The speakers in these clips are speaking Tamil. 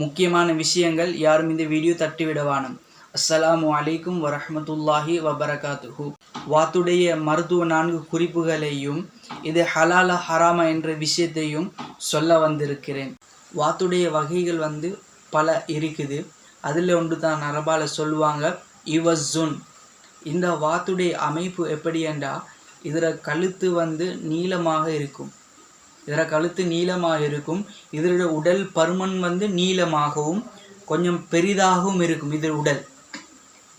முக்கியமான விஷயங்கள் யாரும் இந்த வீடியோ தட்டிவிடவானும். அஸ்ஸலாமு அலைக்கும் வரஹ்மத்துல்லாஹி வபரகாத்துஹு. வாத்துடைய மருத்துவ 4 குறிப்புகளையும் இது ஹலாலா ஹராமா என்ற விஷயத்தையும் சொல்ல வந்திருக்கிறேன். வாத்துடைய வகைகள் பல இருக்குது. அதில் ஒன்று தான் அரபால சொல்லுவாங்க இவஸுன். இந்த வாத்துடைய அமைப்பு எப்படி என்றால் இதில் கழுத்து நீளமாக இருக்கும். இதோட உடல் பருமன் நீளமாகவும் கொஞ்சம் பெரிதாகவும் இருக்கும். இது உடல்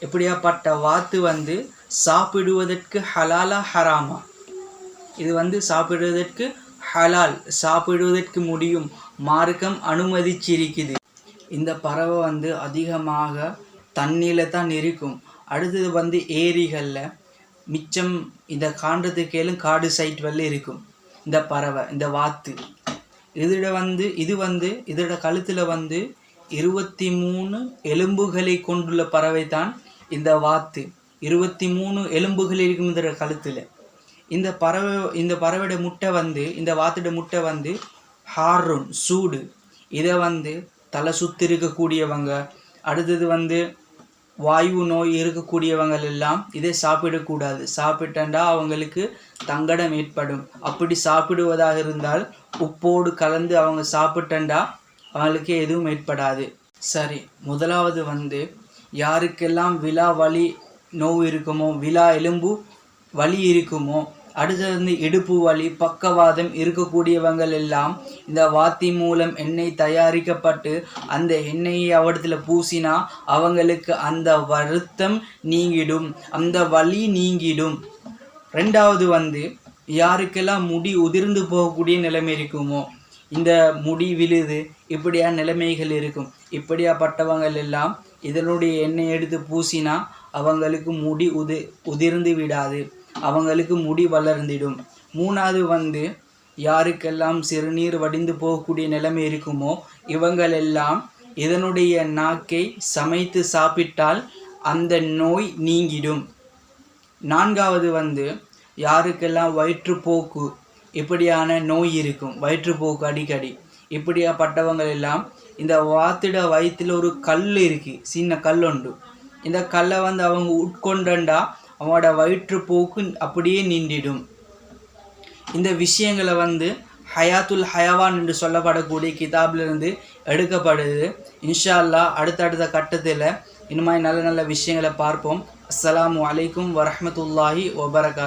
எப்படியாப்பட்ட வாத்து சாப்பிடுவதற்கு ஹலாலா ஹராமா? இது சாப்பிடுவதற்கு ஹலால், சாப்பிடுவதற்கு முடியும், மார்க்கம் அனுமதிச்சிருக்குது. இந்த பறவை அதிகமாக தண்ணியில் தான் இருக்கும். அடுத்தது ஏரிகளில் மிச்சம் இந்த காண்றதுக்கேலும் காடு சைட் இருக்கும். இந்த பறவை, இந்த வாத்து இதோட கழுத்தில் 23 எலும்புகளை கொண்டுள்ள பறவை தான் இந்த வாத்து. 23 எலும்புகள் இருக்கும் இதோட கழுத்தில். இந்த பறவையோட முட்டை இந்த வாத்தோட முட்டை ஹார்ரூன், சூடு. இதை தலை சுற்றி இருக்கக்கூடியவங்க, அடுத்தது வாயு நோய் இருக்கக்கூடியவங்க எல்லாம் இதை சாப்பிடக்கூடாது. சாப்பிட்டா அவங்களுக்கு தங்கடம் ஏற்படும். அப்படி சாப்பிடுவதாக இருந்தால் உப்போடு கலந்து அவங்க சாப்பிட்டா அவங்களுக்கு எதுவும் ஏற்படாது. சரி, முதலாவது யாருக்கெல்லாம் விலா வலி நோய் இருக்குமோ, விலா எலும்பு வலி இருக்குமோ, அடுத்தது இடுப்பு வலி, பக்கவாதம் இருக்கக்கூடியவங்கள் எல்லாம் இந்த வாத்தி மூலம் எண்ணெய் தயாரிக்கப்பட்டு அந்த எண்ணெயை அவடத்தில் பூசினா அவங்களுக்கு அந்த வருத்தம் நீங்கிடும், அந்த வலி நீங்கிடும். ரெண்டாவது யாருக்கெல்லாம் முடி உதிர்ந்து போகக்கூடிய நிலைமை இருக்குமோ, இந்த முடி விழுது, இப்படியான நிலைமைகள் இருக்கும். இப்படியாப்பட்டவங்கள் எல்லாம் இதனுடைய எண்ணெய் எடுத்து பூசினா அவங்களுக்கு முடி உதிர்ந்து விடாது, அவங்களுக்கு முடி வளர்ந்திடும். மூணாவது யாருக்கெல்லாம் சிறுநீர் வடிந்து போகக்கூடிய நிலைமை இருக்குமோ இவங்களெல்லாம் இதனுடைய நாக்கை சமைத்து சாப்பிட்டால் அந்த நோய் நீங்கிடும். நான்காவது யாருக்கெல்லாம் வயிற்றுப்போக்கு இப்படியான நோய் இருக்கும், வயிற்றுப்போக்கு அடிக்கடி, இப்படியாப்பட்டவங்கள் எல்லாம் இந்த வாத்திட வயிற்றில் ஒரு கல் இருக்குது, சின்ன கல் உண்டு. இந்த கல்லை அவங்க உட்கொண்டா அவனோட வயிற்றுப்போக்கு அப்படியே நின்றிடும். இந்த விஷயங்களை ஹயாத்துல் ஹயவான் என்று சொல்லப்படக்கூடிய கிதாபிலிருந்து எடுக்கப்படுது. இன்ஷா அல்லாஹ் அடுத்தடுத்த கட்டத்தில் இனிமே நல்ல நல்ல விஷயங்களை பார்ப்போம். அஸ்ஸலாமு அலைக்கும் வரஹ்மத்துல்லாஹி வபரகாத்துஹு.